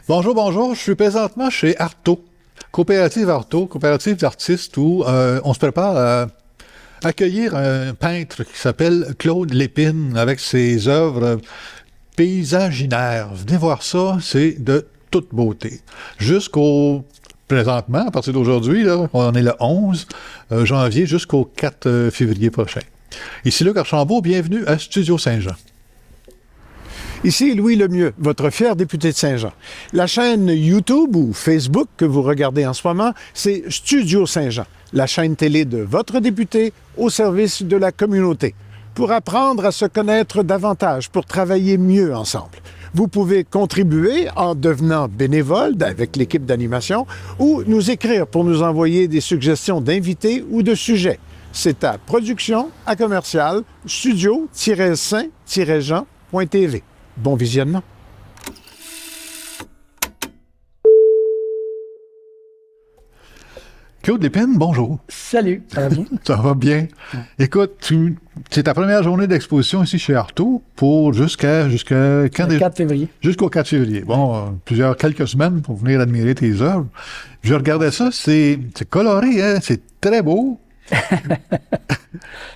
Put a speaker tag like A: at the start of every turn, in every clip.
A: Bonjour, bonjour. Je suis présentement chez Artaud, coopérative Artaud, coopérative d'artistes où on se prépare à accueillir un peintre qui s'appelle Claude Lépine avec ses œuvres paysaginaires. Venez voir ça, c'est de toute beauté. Présentement, à partir d'aujourd'hui, là, on est le 11 janvier jusqu'au 4 février prochain. Ici Luc Archambault, bienvenue à Studio Saint-Jean.
B: Ici Louis Lemieux, votre fier député de Saint-Jean. La chaîne YouTube ou Facebook que vous regardez en ce moment, c'est Studio Saint-Jean, la chaîne télé de votre député au service de la communauté, pour apprendre à se connaître davantage, pour travailler mieux ensemble. Vous pouvez contribuer en devenant bénévole avec l'équipe d'animation ou nous écrire pour nous envoyer des suggestions d'invités ou de sujets. C'est à production@commercial studio-saint-jean.tv. Bon visionnement.
A: Claude Lépine, bonjour.
C: Salut, ça va bien?
A: Ça va bien. Écoute, c'est ta première journée d'exposition ici chez Artaud pour jusqu'à quand déjà?
C: 4 février.
A: Jusqu'au 4 février. Bon, quelques semaines pour venir admirer tes œuvres. Je regardais ça, c'est coloré, hein? C'est très beau.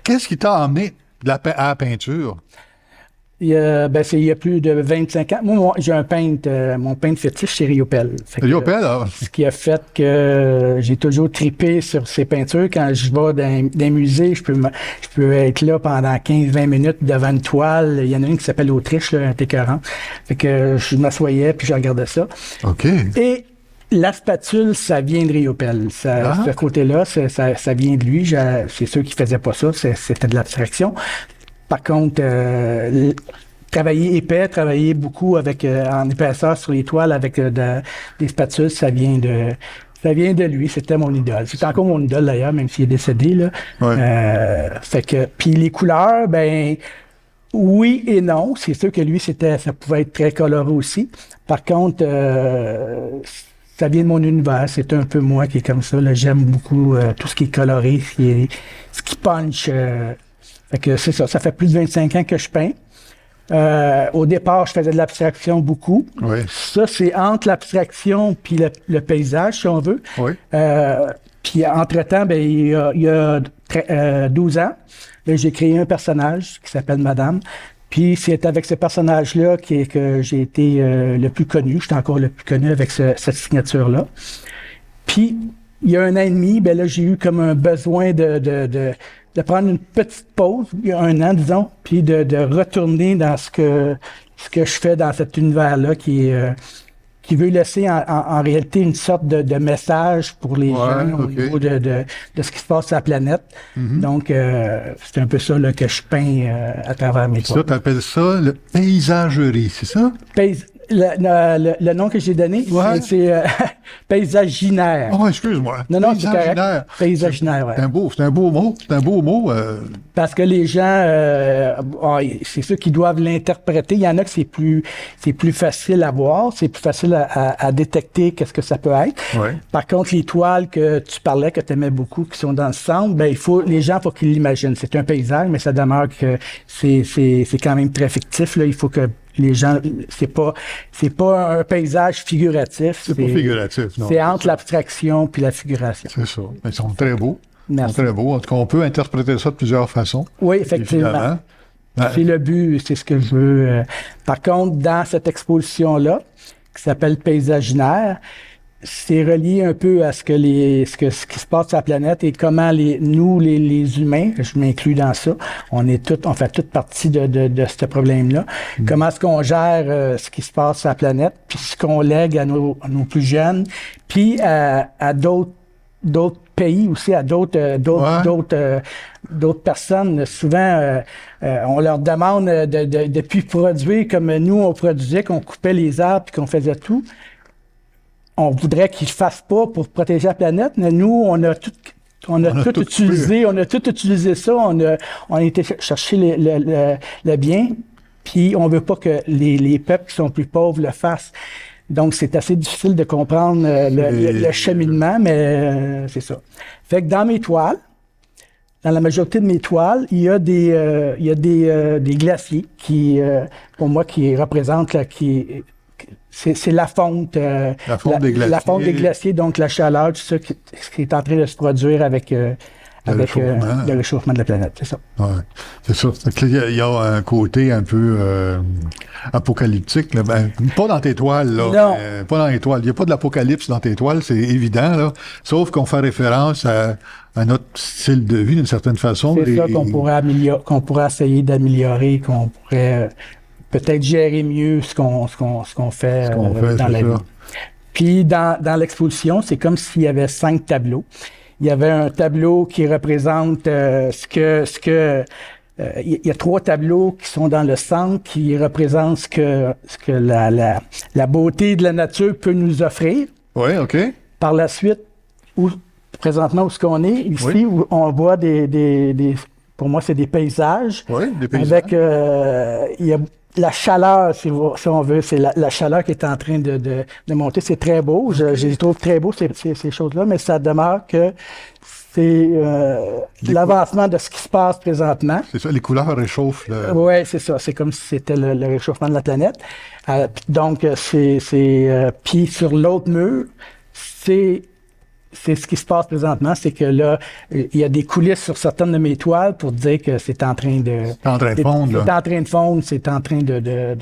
A: Qu'est-ce qui t'a emmené à la peinture?
C: Il y a plus de 25 ans. Moi, j'ai un peintre, mon peintre fétiche, c'est Riopelle.
A: Riopelle, ah.
C: Ce qui a fait que j'ai toujours tripé sur ses peintures. Quand je vais dans des musées, je peux être là pendant 15-20 minutes devant une toile. Il y en a une qui s'appelle Autriche, là, un écœurant. Fait que je m'assoyais puis je regardais ça.
A: OK.
C: Et la spatule, ça vient de Riopelle. Ce côté-là, ça vient de lui. C'est ceux qui faisaient pas ça. C'était de l'abstraction. Par contre, travailler beaucoup avec en épaisseur sur les toiles avec des spatules, ça vient de lui. C'était mon idole. C'est encore mon idole d'ailleurs, même s'il est décédé là.
A: Ouais.
C: Puis les couleurs, ben oui et non. C'est sûr que lui, ça pouvait être très coloré aussi. Par contre, ça vient de mon univers. C'est un peu moi qui est comme ça. Là. J'aime beaucoup tout ce qui est coloré, ce qui punch. Fait que c'est ça. Ça fait plus de 25 ans que je peins. Au départ, je faisais de l'abstraction beaucoup.
A: Oui.
C: Ça, c'est entre l'abstraction puis le paysage, si on veut.
A: Oui.
C: Puis entre-temps, ben, il y a 12 ans, ben, j'ai créé un personnage qui s'appelle Madame. Puis c'est avec ce personnage-là que j'ai été le plus connu. J'étais encore le plus connu avec cette signature-là. Puis, il y a 1 an et demi, ben là, j'ai eu comme un besoin de prendre une petite pause, il y a 1 an, disons, puis de retourner dans ce que je fais dans cet univers-là qui veut laisser en réalité une sorte de message pour les gens au niveau de ce qui se passe sur la planète. Mm-hmm. Donc, c'est un peu ça là, que je peins à travers mes toiles.
A: Ça, tu appelles ça le paysagerie, c'est ça?
C: Le nom que j'ai donné, c'est paysaginaire.
A: Oh, excuse-moi.
C: Non, c'est correct. Paysaginaire, ouais.
A: C'est un beau mot.
C: Parce que les gens, c'est ceux qui doivent l'interpréter. Il y en a que c'est plus facile à voir, c'est plus facile à détecter qu'est-ce que ça peut être.
A: Ouais.
C: Par contre, les toiles que tu parlais, que tu aimais beaucoup, qui sont dans le centre, ben les gens, faut qu'ils l'imaginent. C'est un paysage, mais ça demeure que c'est quand même très fictif. Là. Il faut que les gens, c'est pas un paysage figuratif.
A: C'est pas figuratif, non.
C: C'est entre l'abstraction puis la figuration.
A: C'est ça. Ils sont très beaux.
C: Merci.
A: Ils sont très beaux. En tout cas, on peut interpréter ça de plusieurs façons.
C: Oui, effectivement. C'est le but, c'est ce que je veux. Par contre, dans cette exposition-là, qui s'appelle Paysaginaire, c'est relié un peu à ce qui se passe sur la planète et comment nous, les humains, je m'inclus dans ça, on fait toute partie de ce problème-là. Mm. Comment est-ce qu'on gère ce qui se passe sur la planète, puis ce qu'on lègue à nos plus jeunes, puis à d'autres pays aussi, à d'autres personnes. Souvent, on leur demande de plus produire comme nous, on produisait, qu'on coupait les arbres puis qu'on faisait tout. On voudrait qu'ils ne le fassent pas pour protéger la planète, mais nous, on a tout utilisé ça, on a été chercher le bien, puis on veut pas que les peuples qui sont plus pauvres le fassent. Donc, c'est assez difficile de comprendre le cheminement, mais c'est ça. Fait que dans mes toiles, dans la majorité de mes toiles, il y a des glaciers qui, pour moi, qui représentent c'est la fonte.
A: La fonte des glaciers.
C: La fonte des glaciers, donc la chaleur, tout ça qui est en train de se produire avec le réchauffement de la planète, c'est ça.
A: Oui, c'est ça. Il y a un côté un peu apocalyptique. Là. Ben, pas dans tes toiles, là.
C: Non.
A: Pas dans les toiles. Il n'y a pas de l'apocalypse dans tes toiles, c'est évident, là. Sauf qu'on fait référence à notre style de vie d'une certaine façon.
C: C'est ça qu'on pourrait essayer d'améliorer, qu'on pourrait peut-être gérer mieux ce qu'on fait, dans la vie. Puis dans l'exposition, c'est comme s'il y avait 5 tableaux. Il y avait un tableau qui représente il y a 3 tableaux qui sont dans le centre qui représentent ce que la beauté de la nature peut nous offrir.
A: Oui, OK. Par
C: la suite, présentement, où est-ce qu'on est, ici, où on voit pour moi, c'est des paysages.
A: Oui, des paysages.
C: Avec, il y a la chaleur, si on veut, c'est la chaleur qui est en train de monter. C'est très beau. Je les trouve très beaux, ces choses-là, mais ça demeure que c'est l'avancement de ce qui se passe présentement.
A: C'est ça, les couleurs réchauffent.
C: Oui, c'est ça. C'est comme si c'était le réchauffement de la planète. Donc, puis sur l'autre mur, c'est ce qui se passe présentement, c'est que là, il y a des coulisses sur certaines de mes toiles pour dire que c'est en train de...
A: C'est en train de fondre, là.
C: C'est en train de fondre, c'est en train de...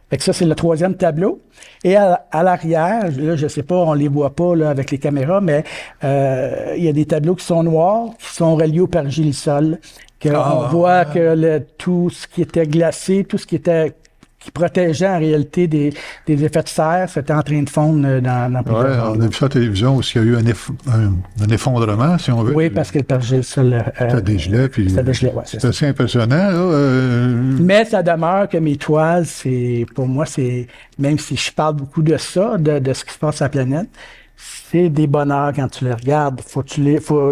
C: Fait que ça, c'est le 3e tableau. Et à l'arrière, là, je sais pas, on les voit pas là avec les caméras, mais il y a des tableaux qui sont noirs, qui sont reliés au pergélisol. On voit que tout ce qui était glacé, tout ce qui protégeait en réalité des effets de serre, c'était en train de fondre dans
A: plusieurs. Oui, on a vu ça à la télévision où il y a eu un effondrement, si on veut.
C: Oui, parce que le pergélisol...
A: ça dégelait, puis...
C: Ça dégelait, oui.
A: C'est assez impressionnant, là.
C: Mais ça demeure que mes toiles, pour moi, même si je parle beaucoup de ça, de ce qui se passe sur la planète, c'est des bonheurs quand tu les regardes.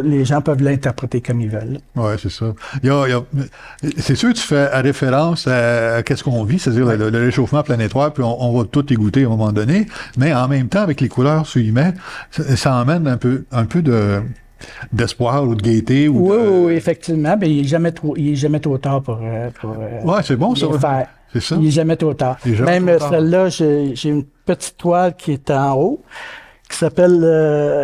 C: Les gens peuvent l'interpréter comme ils veulent. Oui,
A: c'est ça. C'est sûr que tu fais référence à qu'est-ce qu'on vit, c'est-à-dire le réchauffement planétaire, puis on va tout égoutter à un moment donné, mais en même temps, avec les couleurs sur y met, ça emmène un peu d'espoir ou de gaieté.
C: Oui, effectivement. Ben, il n'est jamais trop tard pour
A: c'est bon, ça.
C: Faire.
A: C'est ça.
C: Il n'est jamais trop tard. Même celle-là, j'ai une petite toile qui est en haut, qui s'appelle,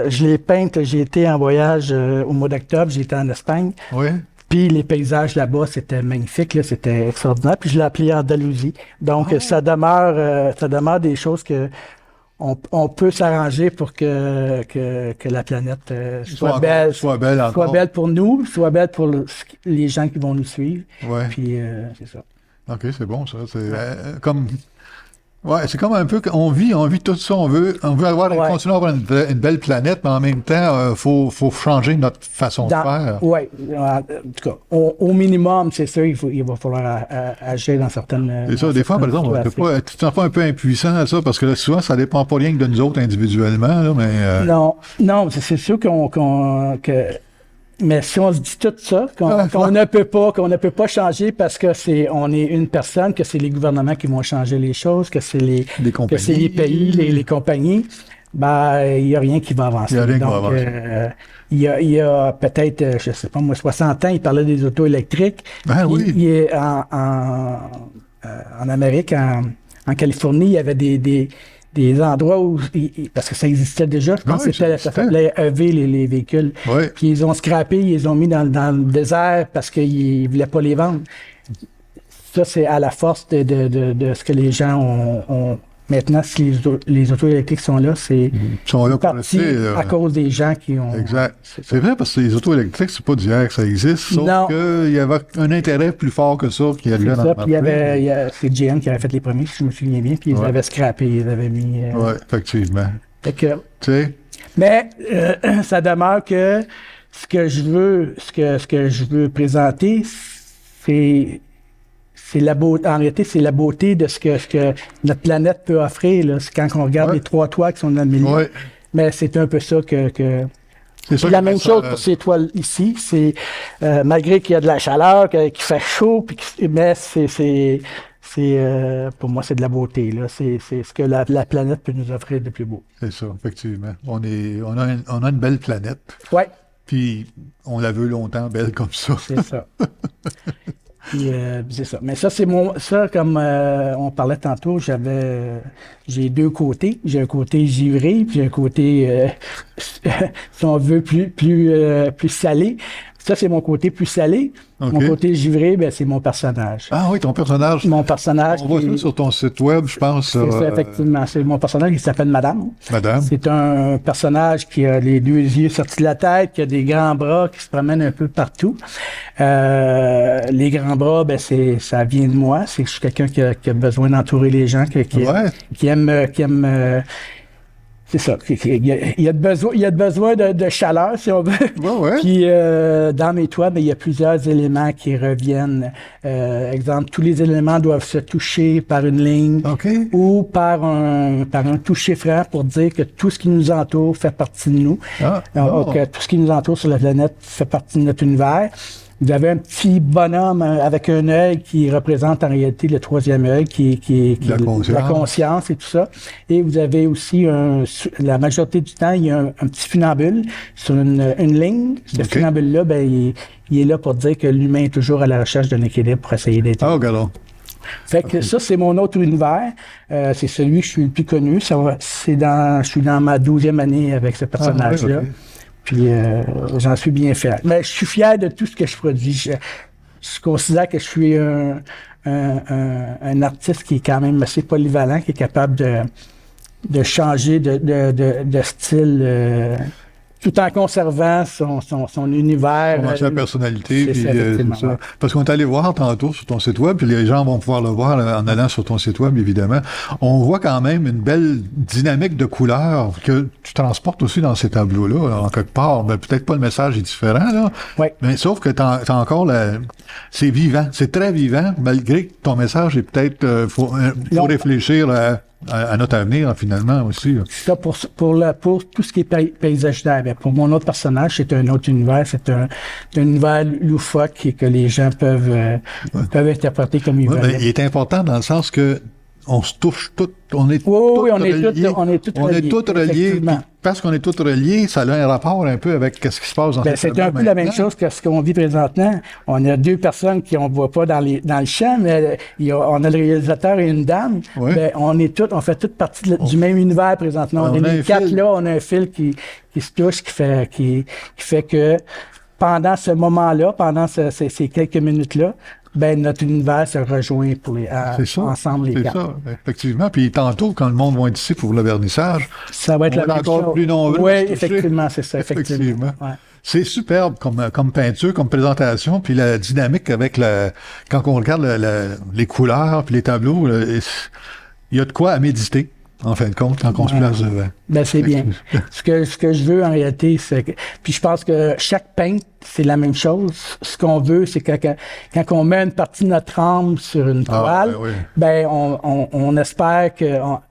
C: je l'ai peinte, j'ai été en voyage au mois d'octobre, j'ai été en Espagne.
A: Oui.
C: Puis les paysages là-bas, c'était magnifique, là, c'était extraordinaire. Puis je l'ai appelé Andalousie. Donc, ça demeure des choses que on peut s'arranger pour que la planète soit belle.
A: Soit belle
C: pour nous, soit belle pour les gens qui vont nous suivre.
A: Ouais.
C: Puis, c'est ça.
A: OK, c'est bon, ça. C'est comme... Ouais, c'est comme un peu qu'on vit tout ça. On veut continuer à avoir une belle planète, mais en même temps, faut changer notre façon de faire.
C: Oui, en tout cas, au minimum, c'est ça, il va falloir agir dans certaines...
A: C'est ça, des fois, par exemple, tu te sens pas un peu impuissant à ça, parce que là, souvent, ça dépend pas rien que de nous autres individuellement, là, mais...
C: Non, c'est sûr mais si on se dit tout ça, qu'on ne peut pas changer parce que on est une personne, que c'est les gouvernements qui vont changer les choses, que c'est les pays, les compagnies, il n'y a rien qui va avancer. Il y a peut-être, je sais pas moi, 60 ans, il parlait des autos électriques.
A: Oui.
C: Il est en Amérique, en Californie, il y avait des endroits où, parce que ça existait déjà, je pense que ça s'appelait EV, les véhicules.
A: Oui.
C: Puis ils ont scrappé, ils les ont mis dans le désert parce qu'ils ne voulaient pas les vendre. Ça, c'est à la force de ce que les gens ont. Maintenant, si les autos électriques sont là, c'est parti à cause des gens qui ont...
A: Exact. C'est vrai, parce que les autos électriques, c'est pas d'hier que ça existe, sauf qu'il y avait un intérêt plus fort que ça qui allait dans le marché.
C: C'est GM qui avait fait les premiers, si je me souviens bien, puis ils avaient scrappé, ils avaient mis...
A: Oui, effectivement.
C: Fait que, mais ça demeure que ce que je veux présenter, c'est en réalité, c'est la beauté de ce que notre planète peut offrir. Là. C'est quand on regarde les 3 toiles qui sont dans le milieu.
A: Ouais.
C: Mais c'est un peu ça que...
A: C'est
C: la même chose pour ces toiles ici. C'est malgré qu'il y a de la chaleur, qu'il fait chaud, mais pour moi, c'est de la beauté. Là. C'est ce que la planète peut nous offrir de plus beau.
A: C'est ça, effectivement. On a une belle planète.
C: Oui.
A: Puis on la veut longtemps belle comme ça.
C: C'est ça. Puis, c'est ça. Mais ça, c'est ça, comme on parlait tantôt, j'ai deux côtés. J'ai un côté givré, puis j'ai un côté, si on veut, plus salé. Ça, c'est mon côté plus salé. Okay. Mon côté givré, ben, c'est mon personnage.
A: Ah oui, ton personnage.
C: Mon personnage.
A: On voit ça sur ton site web, je pense.
C: C'est ça, effectivement. C'est mon personnage qui s'appelle Madame.
A: Madame.
C: C'est un personnage qui a les deux yeux sortis de la tête, qui a des grands bras, qui se promènent un peu partout. Les grands bras, ben, ça vient de moi. Je suis quelqu'un qui a besoin d'entourer les gens, qui aime c'est ça. Il y a besoin de chaleur, si on veut.
A: Ouais.
C: Puis, dans mes toits, il y a plusieurs éléments qui reviennent. Exemple, tous les éléments doivent se toucher par une ligne ou par un toucher franc pour dire que tout ce qui nous entoure fait partie de nous. Donc, tout ce qui nous entoure sur la planète fait partie de notre univers. Vous avez un petit bonhomme avec un œil qui représente en réalité le troisième œil, qui la conscience et tout ça. Et vous avez aussi, la majorité du temps, il y a un petit funambule sur une ligne. Ce funambule-là, ben, il est là pour dire que l'humain est toujours à la recherche d'un équilibre pour essayer d'être. Fait que ça, c'est mon autre univers. C'est celui que je suis le plus connu. Je suis dans ma 12e année avec ce personnage-là. Puis j'en suis bien fier. Mais je suis fier de tout ce que je produis. Je considère que je suis un artiste qui est quand même assez polyvalent, qui est capable de changer de style tout en conservant son univers.
A: Sa personnalité. Puis, ça. Parce qu'on est allé voir tantôt sur ton site web, puis les gens vont pouvoir le voir en allant sur ton site web, évidemment. On voit quand même une belle dynamique de couleurs que tu transportes aussi dans ces tableaux-là, en quelque part. Ben, peut-être pas le message est différent, là.
C: Oui.
A: Mais sauf que t'as encore c'est vivant. C'est très vivant, malgré que ton message est peut-être, faut réfléchir à notre avenir, finalement, aussi.
C: Ça, pour tout ce qui est paysaginaire, pour mon autre personnage, c'est un autre univers. C'est un univers loufoque que les gens peuvent interpréter comme ils veulent.
A: Il est important dans le sens que on se touche tous, on est tous reliés. Parce qu'on est tous reliés, ça a un rapport un peu avec ce qui se passe dans
C: c'est un peu la même chose que ce qu'on vit présentement. On a deux personnes qu'on ne voit pas dans le champ, mais on a le réalisateur et une dame.
A: Oui.
C: Ben, on fait toute partie du même univers présentement. On est les quatre là, on a un fil qui se touche, qui fait que pendant ce moment-là, pendant ces quelques minutes-là, ben notre univers se rejoint ensemble les quatre.
A: C'est ça, effectivement. Puis tantôt, quand le monde va être ici pour le vernissage,
C: ça va être
A: encore plus nombreux.
C: Oui, effectivement, c'est ça, effectivement. Ouais.
A: C'est superbe comme peinture, comme présentation, puis la dynamique avec quand on regarde les couleurs puis les tableaux, il y a de quoi à méditer. En fin de compte, quand on se place devant.
C: Ben, c'est bien. Ce que je veux, en réalité, c'est que... Puis je pense que chaque peintre, c'est la même chose. Ce qu'on veut, c'est que quand on met une partie de notre âme sur une toile, ben, on espère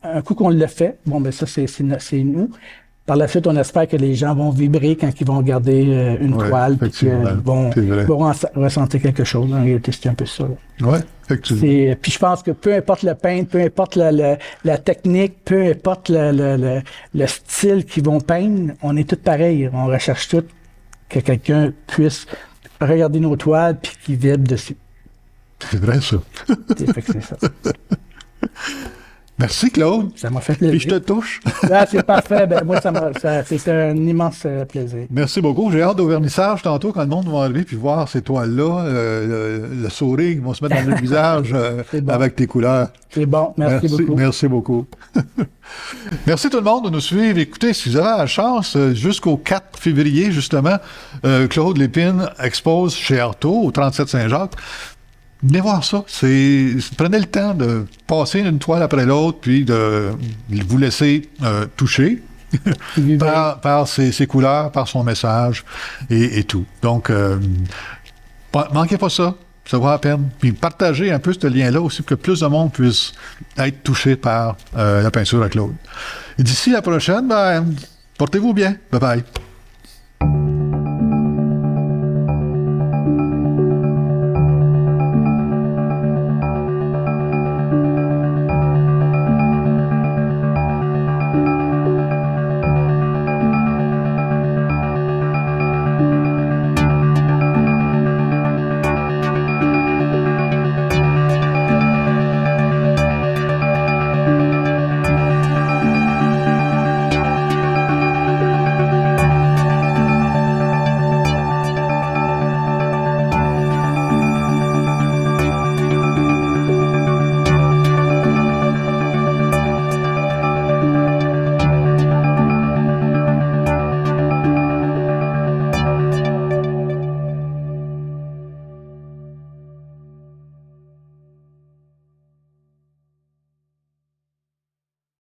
C: un coup qu'on le fait, bon, ben, ça, c'est nous. Par la suite, on espère que les gens vont vibrer quand ils vont regarder une toile, puis qu'ils vont ressentir quelque chose. En réalité, c'est un peu ça.
A: Oui, effectivement.
C: Puis je pense que peu importe le peintre, peu importe la technique, peu importe le style qu'ils vont peindre, on est tous pareils. On recherche tous que quelqu'un puisse regarder nos toiles puis qu'il vibre dessus.
A: C'est vrai, ça.
C: C'est ça.
A: Merci, Claude.
C: Ça m'a fait plaisir.
A: Puis je te touche.
C: C'est parfait. Ben, moi, c'est un immense plaisir.
A: Merci beaucoup. J'ai hâte au vernissage tantôt quand le monde va arriver puis voir ces toiles-là, le sourire qui vont se mettre dans le visage avec tes couleurs.
C: C'est bon. Merci beaucoup.
A: Merci beaucoup. Merci tout le monde de nous suivre. Écoutez, si vous avez la chance, jusqu'au 4 février, justement, Claude Lépine expose chez Artaud, au 37 Saint-Jacques. Venez voir ça. Prenez le temps de passer une toile après l'autre, puis de vous laisser toucher par ses couleurs, par son message et tout. Donc, manquez pas ça. Ça vaut la peine. Puis partagez un peu ce lien-là aussi pour que plus de monde puisse être touché par la peinture à Claude. Et d'ici la prochaine, portez-vous bien. Bye bye.